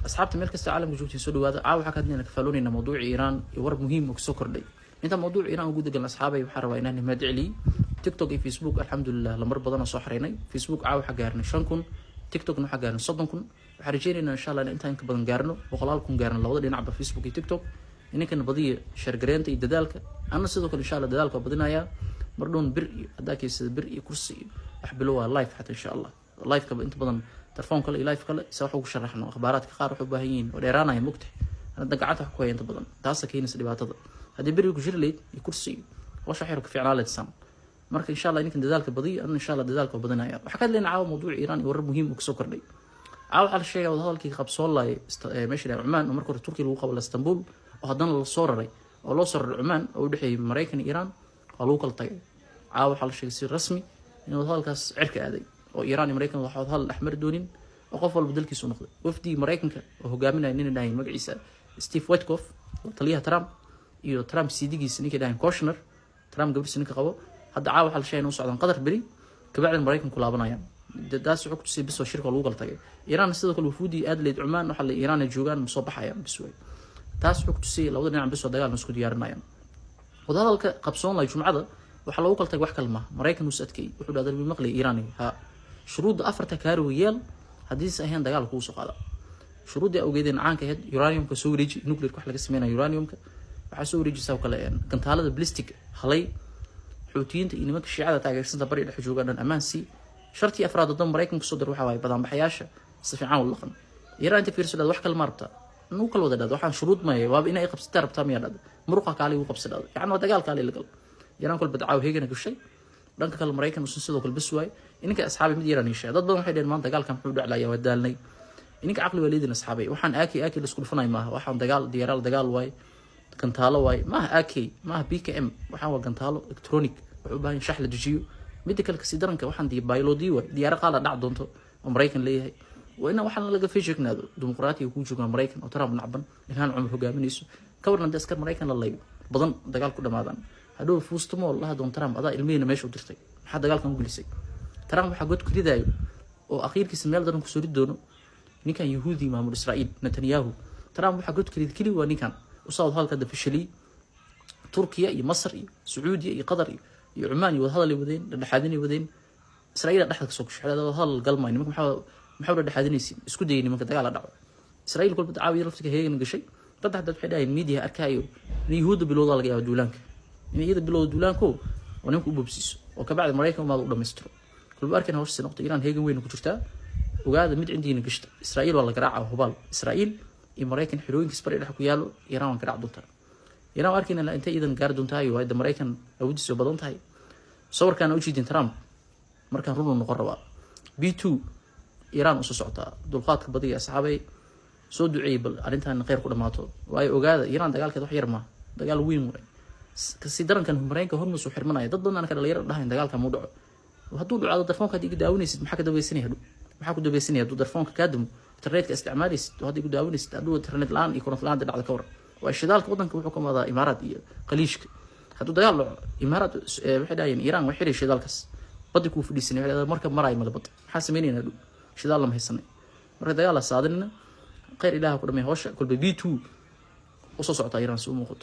أصحابتي ملك العالم وجوتي سودو هذا عاو حكتني أنا كفلوني إن موضوع إيران يورب مهم وكسكر لي أنت موضوع إيران وجود جل أصحابي وحروا إنني مدعي لي تيك توك في فيسبوك الحمد لله لما ربضنا صحريني فيسبوك عاو حجارنا شانكن تيك توك نو حجارنا صدنكن وحرجينا إن شاء الله إن أنت إنك بدن جارنا وخلالكم جارنا لو ضل ينعب فيسبوك تيك توك إنك إن بدي شرقرينتي دالك أنا صدق إن شاء الله دالك بدنا يا مردون برئي أداك يصير برئي كرسي أحبلوها لايف حتى إن شاء الله لايف كب أنت بدن تلفون كله لايف كله سوحوا شرحنا أخبارات كقار حباهين وديرانا يمكته أنا دقعت حكوي أنت بدن تاسك هي نسلي بعتض هذا برئي كجرلي يكرسي وش حيرك في علالة السام مرك إن شاء الله إنك دالك بدي أنا إن شاء الله دالك بدنا يا وحكى لنا عاو موضوع إيران يورب مهم وكسكر لي عاو على الشيء وهذا كي خبص والله ماشي لعمان ومركو تركيا الوقا ولا اسطنبول وهدنا الصورة oo loo soo Cumaan oo dhixay Mareykan Iran qaluu kala tagay caaw waxa la sheegay si rasmi inuu halkaas cirka aaday oo Iran iyo Mareykan waxa hal ahmar doonin oo qof walba dalkiisu noqday wafdi Mareykanka oo hogaaminaya nin dhahay magaciisa Steve Witkoff taliyaha Trump iyo Trump sidigiisa ninka dhahay Kushner Trump gabriis ninka qabo hadda caaw waxa la sheegay inuu socdaan qadar bari kabacdi Mareykan ku laabanayaan daas wuxuu ku sii bisoo shirka lagu kala tagay Iran sidoo kale wafdi aad leed Cumaan waxa la Iran joogan soo baxayaan bisway taas wuxuu ku tusay labada dhinac bisoo dagaal isku diyaarinayaan wadahadalka qabsoon la jumcada waxa lagu kala tagay wax kalma Mareykan uu sadkay wuxuu dhaadar maqlay Iran ha shuruud afarta kaariyeel hadii sahan dagaal ku soo qaada shuruudii awgeedeen caanka ahayd uranium ka soo wareeji nuclear wax laga sameeyo uranium ka waxa soo wareejisay kale kantaalada ballistic halay xuutiyiinta iyo nimanka shiicada taageersanta bari dhex joogaan amaan si sharti afraad waddan Mareykan ku soo dar waxa way badan baxayaasha si fiican u laqan Iran inta fiirso wax kale marta نو كل وده waxaan shuruud ma yahay waab inay qabsata rabtaa miyada muruqa kaali uu qabsada yaani waa dagaal kaali lagal yaraan kul badcaaw heegana gashay dhanka kale Mareykan uu sidoo kale bas waay inka asxaabi mid yaraan yeeshay dad badan waxay dheen maanta dagaalkan wuxuu dhaclaya wadaalnay inka aqli waliidina asxaabay waxaan aaki la isku dhufanay maaha waxaan dagaal waay kantaalo waay maaha aaki maaha BKM waxaan waa kantaalo electronic wuxuu baahan shax la dejiyo mid kale kasi daranka waxaan biology waay diyaar qaala dhac doonto oo Mareykan leeyahay وإنه وحنا لقى في شكل هذا ديمقراطية وكوجو أمريكان أو ترى بنعبن إلهان عمر هجامينيسو كورنا ديسكر أمريكان الله بدن دجال كده ماذا هدول فوستمو الله دون ترى أضاء المين ماشي ودرتي حد دجال كان مجلسي ترى حاجات كده دايو وأخير كيس المال ده نكسر الدونه نكان يهودي مع إسرائيل نتنياهو ترى حاجات كده ونكان وصاد هالك ده في الشلي تركيا مصر سعودية قطر عمان وهذا اللي بدين الحادين ودين إسرائيل دحلك سوكش هذا هال قلمين ممكن محاولة دحادينيسين اسكو ديني ما كدغال دعو اسرائيل كل بتعاوي لفتك هيغن غشي dad hadda waxay dhahay media arkayo yahuud bilowda laga yaabo duulaanka in iyada bilowda duulaanku oo ninku u bobsiiso oo ka bacdi Mareykan ma u dhameystiro kulba arkan hawsha noqdo Iran heegan weyn ku jirta ogaada mid cindiina gashta Israa'iil wala garaaca hubal Israa'iil iyo Mareykan xirooyinka isbari dhex ku yaalo Iran waan garaac doonta Iran arkin la inta idan gaar doontaay oo Mareykan awoodiisa badan tahay sawirkan u jeedin Trump markan run noqon rabaa B2 إيران وسوسعتها دولقات بدية أصحابي سود عيب أرنتها غير كل ما تو وأي وجاد إيران دجال كده حير ما دجال وين مري كسيدرن كان مريكا هم مسوحر مناي ضدنا أنا كده لير ده دجال كان موضوع وهدول على درفون كده يقدروني ست محاكة دبي سنة هدو محاكة دبي سنة هدو درفون كادم تريت كاستعمالي ست وهذا يقدروني ست هدو ترنت الآن يكون في الآن على كورة والشدال كودن كحكم هذا إماراتية قليش هدو دجال إمارات واحد إيران وحير الشدال كس بدي يكون في السنة هذا مركب مراي ملبط حاسمينين هدو شدال لما هيسني مرة دجال صادرنا غير إله كل ما يهوش كل B2 وصوص عطا إيران سو موقت